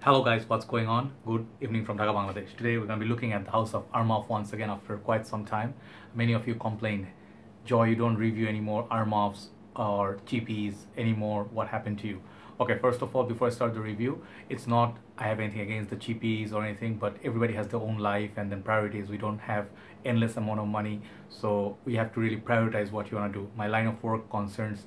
Hello guys, what's going on? Good evening from Dhaka, Bangladesh. Today we're going to be looking at the house of Armaf once again after quite some time. Many of you complained, Joy, you don't review anymore Armafs or GPs anymore. What happened to you? Okay, first of all, before I start the review, it's not I have anything against the GPs or anything, but everybody has their own life and then priorities. We don't have endless amount of money, so we have to really prioritize what you want to do. My line of work concerns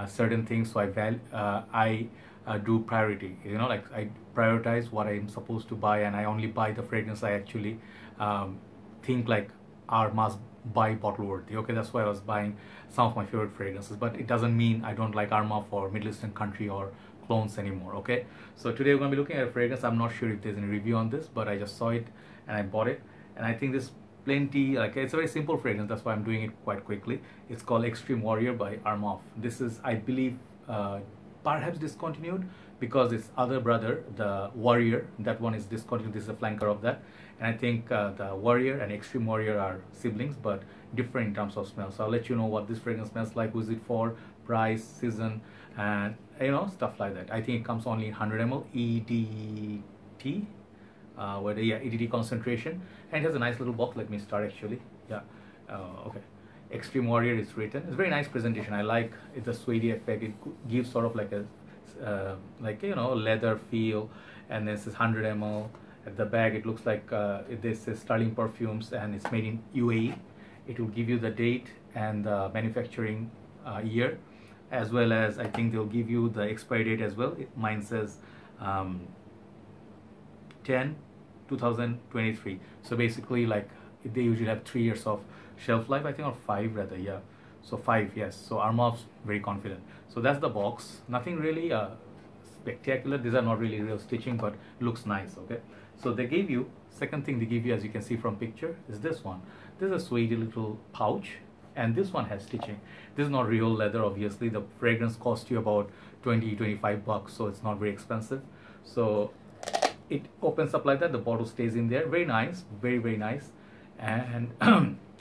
certain things, so I do priority, like I prioritize what I'm supposed to buy, and I only buy the fragrance I actually think like are must buy bottle worthy. Okay, that's why I was buying some of my favorite fragrances, but it doesn't mean I don't like Armaf or Middle Eastern country or clones anymore. Okay, so today we're going to be looking at a fragrance. I'm not sure if there's any review on this, but I just saw it and I bought it, and I think this plenty, like, it's a very simple fragrance, that's why I'm doing it quite quickly. It's called Extreme Warrior by Armaf. This is, I believe, perhaps discontinued because its other brother, the Warrior, that one is discontinued. This is a flanker of that, and I think the Warrior and Extreme Warrior are siblings but different in terms of smell. So I'll let you know what this fragrance smells like, who is it for, price, season, and stuff like that. I think it comes only in 100 ml EDT, EDT concentration, and it has a nice little box. Let me start actually. Okay, Extreme Warrior is written. It's a very nice presentation. I like it, the suede effect. It gives sort of like a leather feel, and this is 100 ml. At the back it looks like this is Sterling Perfumes and it's made in UAE. It will give you the date and the manufacturing year, as well as I think they'll give you the expiry date as well. Mine says 10/2023. So basically, like, they usually have 3 years of shelf life, I think, or 5 rather. Yeah, so 5, yes. So Armaf's very confident. So that's the box. Nothing really spectacular. These are not really real stitching, but looks nice. Okay, so they gave you, second thing they give you, as you can see from picture, is this one. This is a sweet little pouch, and this one has stitching. This is not real leather, obviously. The fragrance cost you about 20-25 bucks, so it's not very expensive. So it opens up like that, the bottle stays in there. Very nice, very, very nice. And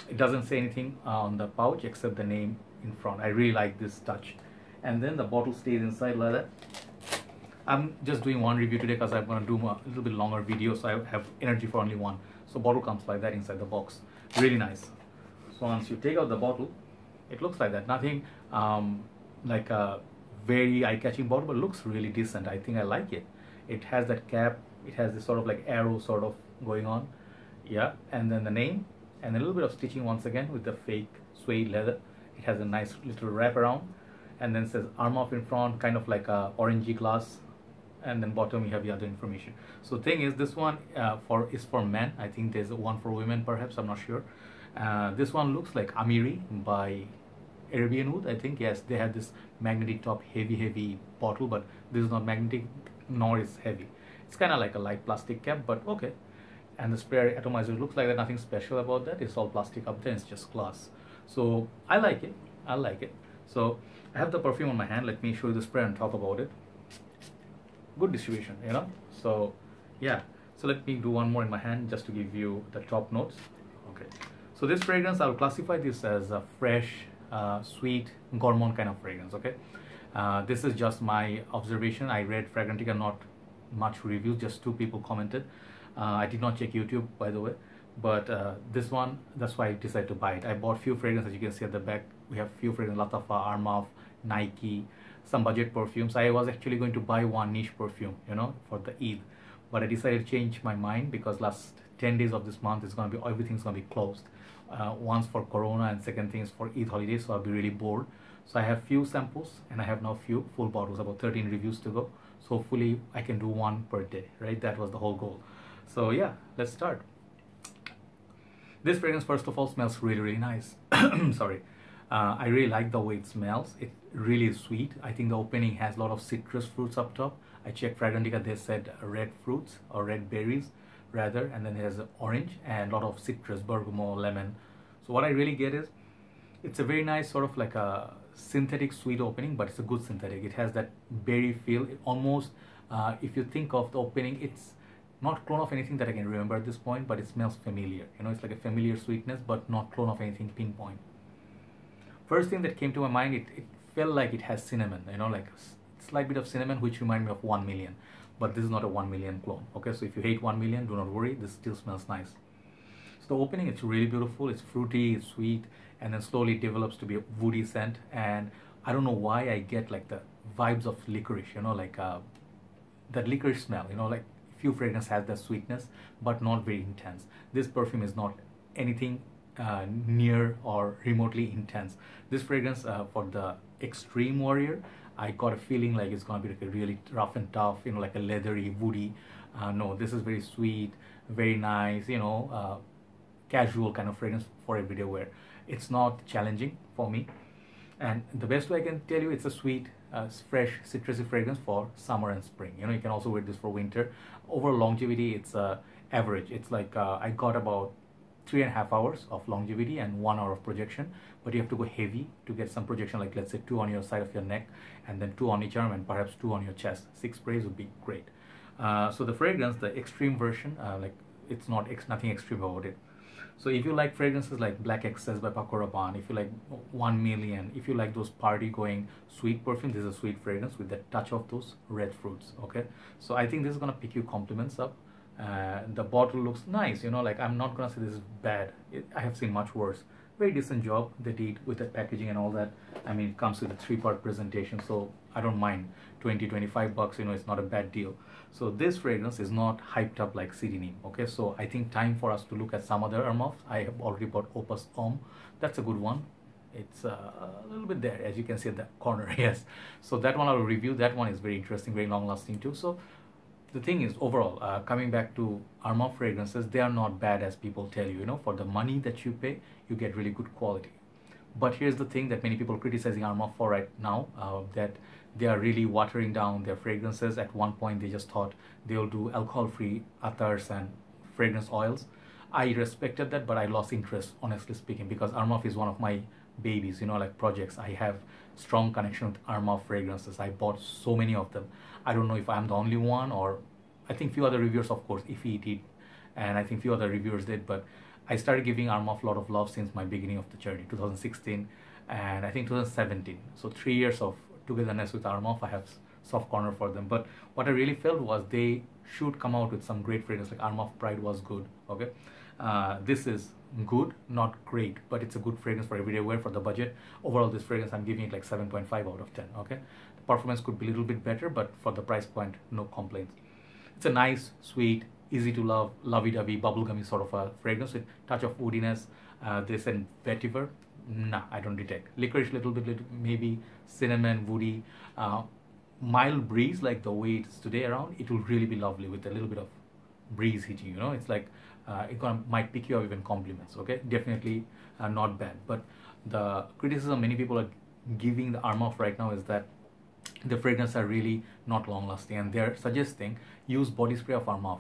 it doesn't say anything on the pouch except the name in front. I really like this touch. And then the bottle stays inside like that. I'm just doing one review today because I'm going to do a little bit longer video, so I have energy for only one. So bottle comes like that inside the box. Really nice. So once you take out the bottle, it looks like that. Nothing like a very eye-catching bottle, but looks really decent. I think I like it. It has that cap. It has this sort of like arrow sort of going on. Yeah, and then the name and a little bit of stitching once again with the fake suede leather. It has a nice little wrap around, and then it says Armaf in front, kind of like a orangey glass, and then bottom you have the other information. So thing is, this one is for men. I think there's one for women, perhaps, I'm not sure. This one looks like Amiri by Arabian Wood, I think. Yes, they have this magnetic top, heavy bottle, but this is not magnetic nor is heavy. It's kind of like a light plastic cap, but okay. And the spray atomizer looks like that. Nothing special about that. It's all plastic up there. It's just glass. So I like it. I like it. So I have the perfume on my hand. Let me show you the spray and talk about it. Good distribution, So yeah. So let me do one more in my hand just to give you the top notes. Okay. So this fragrance, I'll classify this as a fresh, sweet, gourmand kind of fragrance. Okay. This is just my observation. I read Fragrantica, not much reviews. Just 2 people commented. I did not check YouTube, by the way, but this one, that's why I decided to buy it. I bought few fragrances, as you can see at the back. We have few fragrances, lot of Armaf, Nike, some budget perfumes. I was actually going to buy one niche perfume, for the Eid, but I decided to change my mind because last 10 days of this month is going to be, everything's going to be closed. Once for Corona, and second thing is for Eid holidays, so I'll be really bored. So I have few samples, and I have now few full bottles, about 13 reviews to go. So hopefully I can do one per day, right? That was the whole goal. So yeah, let's start. This fragrance, first of all, smells really, really nice. Sorry. I really like the way it smells. It really is sweet. I think the opening has a lot of citrus fruits up top. I checked Fragrantica, they said red fruits or red berries rather, and then it has orange and a lot of citrus, bergamot, lemon. So what I really get is, it's a very nice sort of like a synthetic sweet opening, but it's a good synthetic. It has that berry feel. It almost, if you think of the opening, it's not clone of anything that I can remember at this point, but it smells familiar. It's like a familiar sweetness, but not clone of anything pinpoint. First thing that came to my mind, it felt like it has cinnamon, like a slight bit of cinnamon, which reminded me of 1 Million. but this is not a 1 million clone. Okay, so if you hate 1 million, do not worry, this still smells nice. So the opening, it's really beautiful, it's fruity, it's sweet, and then slowly it develops to be a woody scent. And I don't know why I get like the vibes of licorice, you know, like that licorice smell, you know, like few fragrance has that sweetness, but not very intense. This perfume is not anything near or remotely intense. This fragrance for the Extreme Warrior, I got a feeling like it's gonna be like a really rough and tough, you know, like a leathery, woody. No, this is very sweet, very nice, you know, casual kind of fragrance for everyday wear. It's not challenging for me, and the best way I can tell you, it's a sweet, fresh, citrusy fragrance for summer and spring. You know, you can also wear this for winter. Overall longevity, it's average. It's like I got about 3.5 hours of longevity and 1 hour of projection, but you have to go heavy to get some projection, like let's say 2 on your side of your neck and then 2 on each arm and perhaps 2 on your chest. 6 sprays would be great. So the fragrance, the extreme version, like it's not nothing extreme about it. So if you like fragrances like Black Excess by Paco Rabanne, if you like 1 million, if you like those party going sweet perfume, this is a sweet fragrance with the touch of those red fruits. Okay, so I think this is gonna pick you compliments up. The bottle looks nice, you know, like I'm not gonna say this is bad. I have seen much worse. Very decent job they did with the packaging and all that. I mean, it comes with a 3-part presentation, so I don't mind. 20-25 bucks, you know, it's not a bad deal. So this fragrance is not hyped up like CD Neem. Okay, so I think time for us to look at some other Armaf. I have already bought Opus Homme. That's a good one. It's a little bit there, as you can see at the corner. Yes, so that one I'll review. That one is very interesting, very long lasting too. So the thing is, overall, coming back to Armaf fragrances, they are not bad as people tell you. You know, for the money that you pay, you get really good quality. But here's the thing that many people are criticizing Armaf for right now, that they are really watering down their fragrances. At one point, they just thought they'll do alcohol-free attars and fragrance oils. I respected that, but I lost interest, honestly speaking, because Armaf is one of my babies, you know, like projects. I have strong connection with Armaf fragrances. I bought so many of them. I don't know if I'm the only one, or I think few other reviewers, of course, if he did, and I think few other reviewers did, but I started giving Armaf a lot of love since my beginning of the journey, 2016, and I think 2017. So 3 years of togetherness with Armaf, I have soft corner for them. But what I really felt was they should come out with some great fragrance. Like Armaf Pride was good. Okay, this is good, not great, but it's a good fragrance for everyday wear for the budget. Overall, this fragrance I'm giving it like 7.5 out of 10. Okay, the performance could be a little bit better, but for the price point, no complaints. It's a nice, sweet, easy to love, lovey-dovey, bubblegummy sort of a fragrance with touch of woodiness. This and vetiver, nah, I don't detect. Licorice, little bit, maybe cinnamon, woody, mild breeze, like the way it's today around. It will really be lovely with a little bit of breeze hitting. You know, it's like it might pick you up even compliments. Okay, definitely not bad. But the criticism many people are giving the Armaf right now is that the fragrances are really not long lasting, and they're suggesting use body spray of Armaf,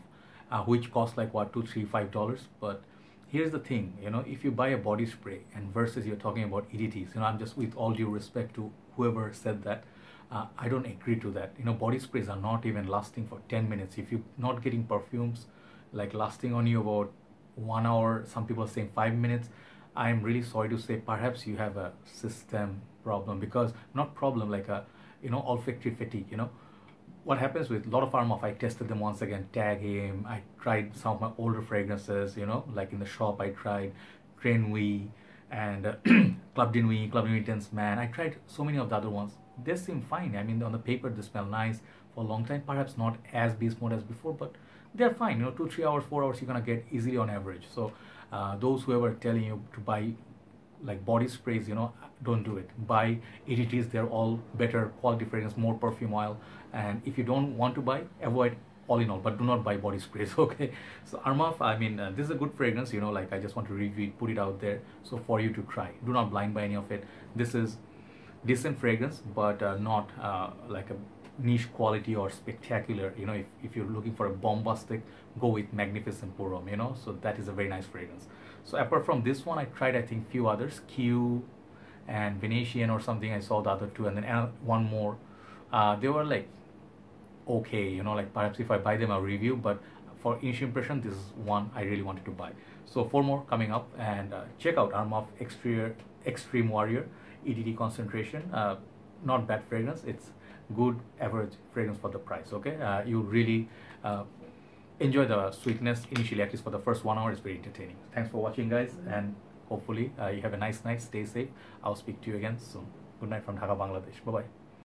which costs like what, $2, $3, $5. But here's the thing, you know, if you buy a body spray and versus you're talking about EDTs, you know, I'm just, with all due respect to whoever said that, I don't agree to that. You know, body sprays are not even lasting for 10 minutes. If you're not getting perfumes like lasting on you about 1 hour, some people are saying 5 minutes, I'm really sorry to say perhaps you have a system problem, because not problem, like a, you know, olfactory fatigue. You know, what happens with a lot of Armaf, I tested them once again, Tag Him, I tried some of my older fragrances, you know, like in the shop I tried Trainwee and Club de Nuit, Intense Man. I tried so many of the other ones. They seem fine. I mean, on the paper they smell nice for a long time, perhaps not as beast mode as before, but they're fine. You know, 2, 3 hours, 4 hours you're gonna get easily on average. So those who are telling you to buy like body sprays, you know, don't do it. Buy EDTs, they're all better quality fragrance, more perfume oil. And if you don't want to buy, avoid all in all, but do not buy body sprays. Okay, so Armaf, I mean, this is a good fragrance, you know, like I just want to review it, put it out there, so for you to try. Do not blind buy any of it. This is decent fragrance, but not like a niche quality or spectacular. You know, if you're looking for a bombastic, go with Magnificent Pour Homme, you know, so that is a very nice fragrance. So apart from this one, I tried I think few others, Q and Venetian or something. I saw the other two, and then one more. They were like okay, you know, like perhaps if I buy them I'll review, but for initial impression this is one I really wanted to buy. So 4 more coming up, and check out Armaf Extreme Warrior EDT concentration. Not bad fragrance. It's good average fragrance for the price. Okay, you really enjoy the sweetness initially, at least for the first 1 hour. It's very entertaining. Thanks for watching, guys, and hopefully you have a nice night. Stay safe. I'll speak to you again soon. Good night from Dhaka, Bangladesh. Bye bye.